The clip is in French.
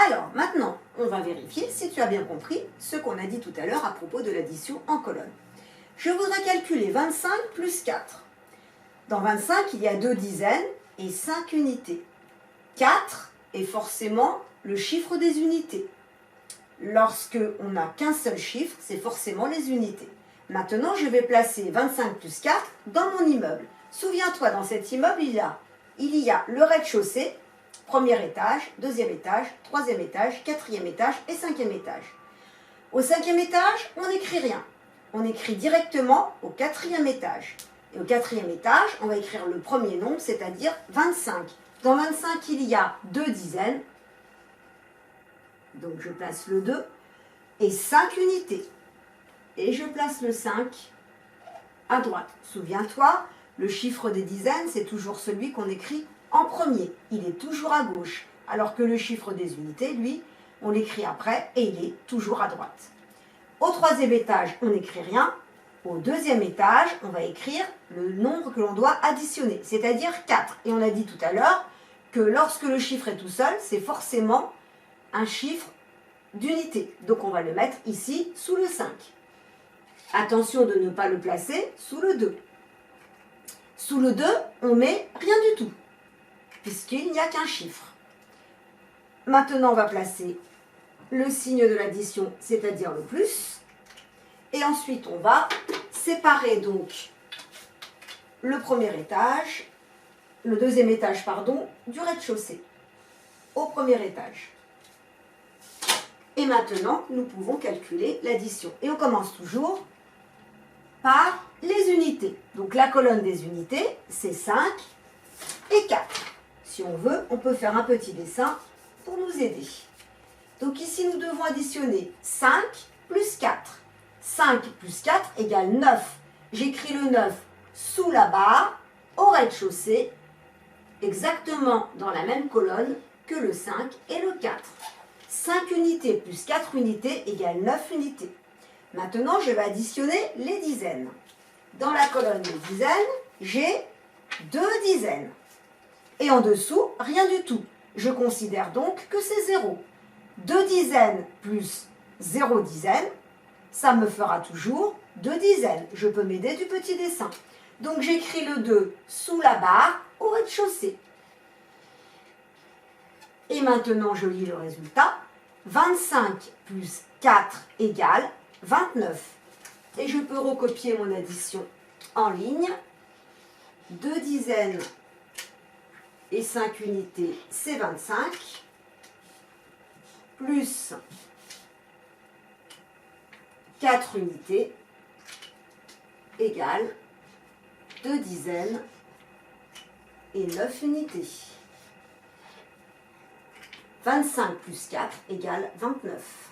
Alors, maintenant, on va vérifier si tu as bien compris ce qu'on a dit tout à l'heure à propos de l'addition en colonne. Je voudrais calculer 25 plus 4. Dans 25, il y a 2 dizaines et 5 unités. 4 est forcément le chiffre des unités. Lorsque on n'a qu'un seul chiffre, c'est forcément les unités. Maintenant, je vais placer 25 plus 4 dans mon immeuble. Souviens-toi, dans cet immeuble, il y a le rez-de-chaussée, premier étage, deuxième étage, troisième étage, quatrième étage et cinquième étage. Au cinquième étage, on n'écrit rien. On écrit directement au quatrième étage. Et au quatrième étage, on va écrire le premier nombre, c'est-à-dire 25. Dans 25, il y a 2 dizaines. Donc je place le 2 et 5 unités. Et je place le 5 à droite. Souviens-toi, le chiffre des dizaines, c'est toujours celui qu'on écrit en premier. Il est toujours à gauche. Alors que le chiffre des unités, lui, on l'écrit après et il est toujours à droite. Au troisième étage, on n'écrit rien. Au deuxième étage, on va écrire le nombre que l'on doit additionner, c'est-à-dire 4. Et on a dit tout à l'heure que lorsque le chiffre est tout seul, c'est forcément un chiffre d'unité. Donc on va le mettre ici sous le 5. Attention de ne pas le placer sous le 2. Sous le 2, on met rien du tout, puisqu'il n'y a qu'un chiffre. Maintenant, on va placer le signe de l'addition, c'est-à-dire le plus. Et ensuite, on va séparer donc le deuxième étage, du rez-de-chaussée au premier étage. Et maintenant, nous pouvons calculer l'addition. Et on commence toujours par les unités. Donc la colonne des unités, c'est 5 et 4. Si on veut, on peut faire un petit dessin pour nous aider. Donc ici, nous devons additionner 5 plus 4. 5 plus 4 égale 9. J'écris le 9 sous la barre, au rez-de-chaussée, exactement dans la même colonne que le 5 et le 4. 5 unités plus 4 unités égale 9 unités. Maintenant, je vais additionner les dizaines. Dans la colonne des dizaines, j'ai 2 dizaines. Et en dessous, rien du tout. Je considère donc que c'est 0. 2 dizaines plus 0 dizaine, ça me fera toujours 2 dizaines. Je peux m'aider du petit dessin. Donc j'écris le 2 sous la barre au rez-de-chaussée. Et maintenant, je lis le résultat. 25 plus 4 égale 29. Et je peux recopier mon addition en ligne. 2 dizaines et 5 unités, c'est 25. Plus 4 unités égale 2 dizaines et 9 unités. 25 plus 4 égale 29.